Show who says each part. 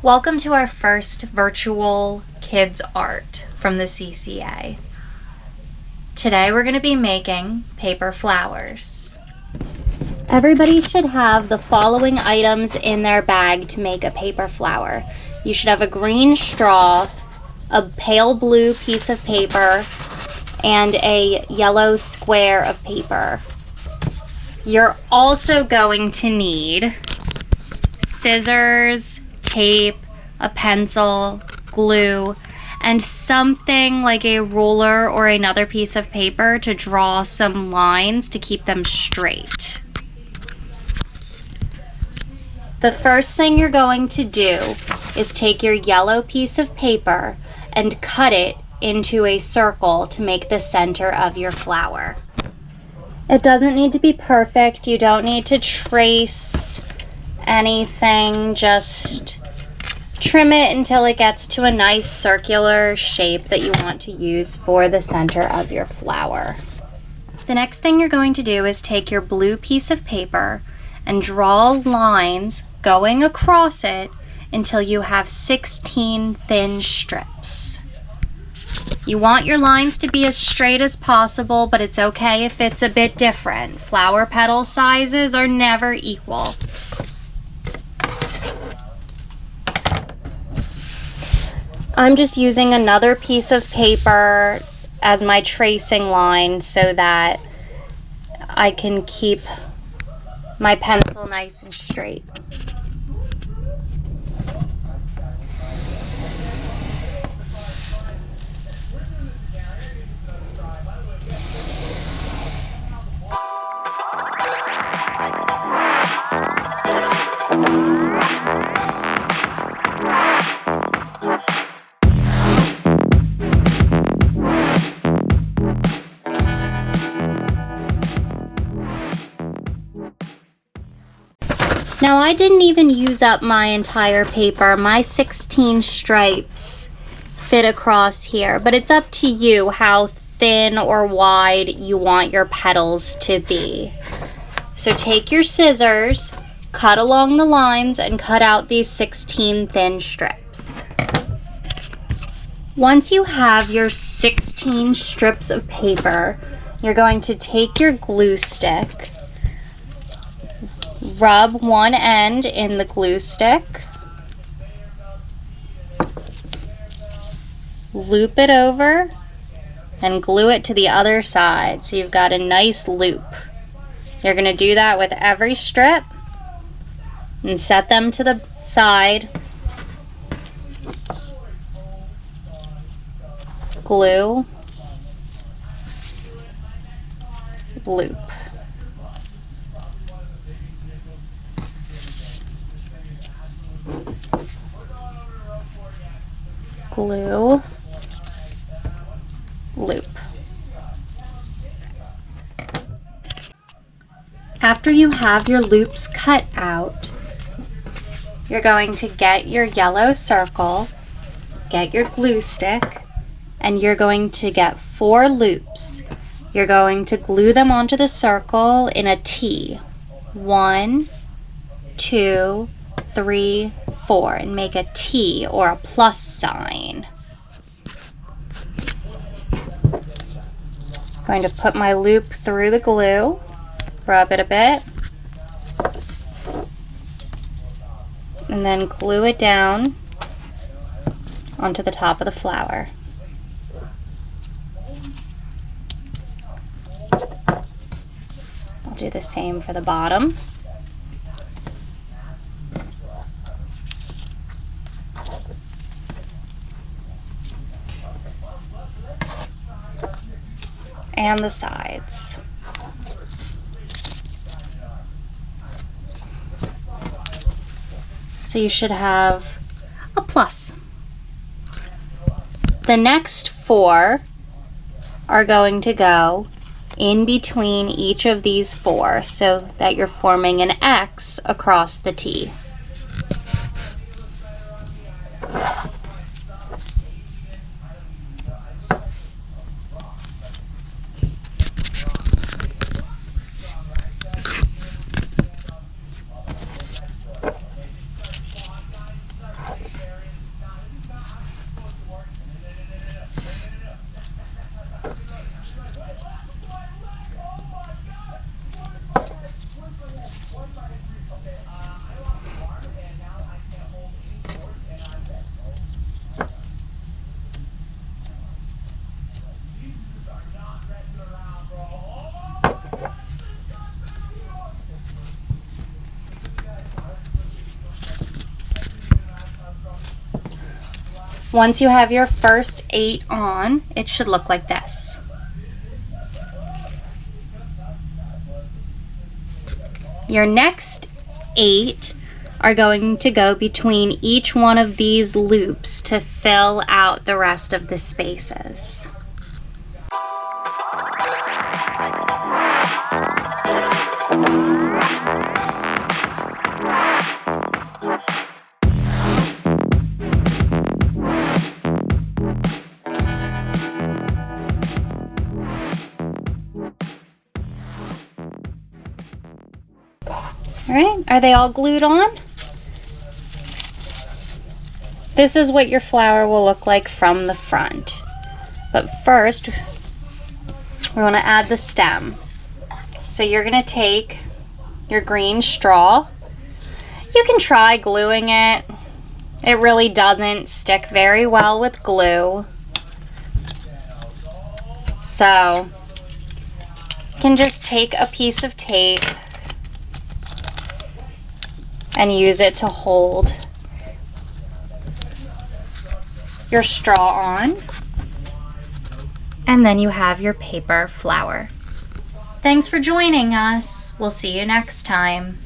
Speaker 1: Welcome to our first virtual kids art from the CCA. Today we're going to be making paper flowers. Everybody should have the following items in their bag to make a paper flower. You should have a green straw, a pale blue piece of paper, and a yellow square of paper. You're also going to need scissors, tape, a pencil, glue, and something like a ruler or another piece of paper to draw some lines to keep them straight. The first thing you're going to do is take your yellow piece of paper and cut it into a circle to make the center of your flower. It doesn't need to be perfect. You don't need to trace anything, just trim it until it gets to a nice circular shape that you want to use for the center of your flower. The next thing you're going to do is take your blue piece of paper and draw lines going across it until you have 16 thin strips. You want your lines to be as straight as possible, but it's okay if it's a bit different. Flower petal sizes are never equal. I'm just using another piece of paper as my tracing line so that I can keep my pencil nice and straight. Now I didn't even use up my entire paper. My 16 stripes fit across here, but it's up to you how thin or wide you want your petals to be. So take your scissors, cut along the lines, and cut out these 16 thin strips. Once you have your 16 strips of paper, you're going to take your glue stick, rub one end in the glue stick, loop it over, and glue it to the other side so you've got a nice loop. You're going to do that with every strip and set them to the side. Glue, loop. Glue, loop. After you have your loops cut out, you're going to get your yellow circle, get your glue stick, and you're going to get 4 loops. You're going to glue them onto the circle in a T. 1, 2, 3, 4, and make a T or a plus sign. I'm going to put my loop through the glue, rub it a bit, and then glue it down onto the top of the flower. I'll do the same for the bottom. And the sides. So you should have a plus. The next 4 are going to go in between each of these 4 so that you're forming an X across the T. Once you have your first 8 on, it should look like this. Your next 8 are going to go between each one of these loops to fill out the rest of the spaces. All right, are they all glued on? This is what your flower will look like from the front. But first, we want to add the stem. So you're going to take your green straw. You can try gluing it. It really doesn't stick very well with glue. So you can just take a piece of tape and use it to hold your straw on, and then you have your paper flower. Thanks for joining us. We'll see you next time.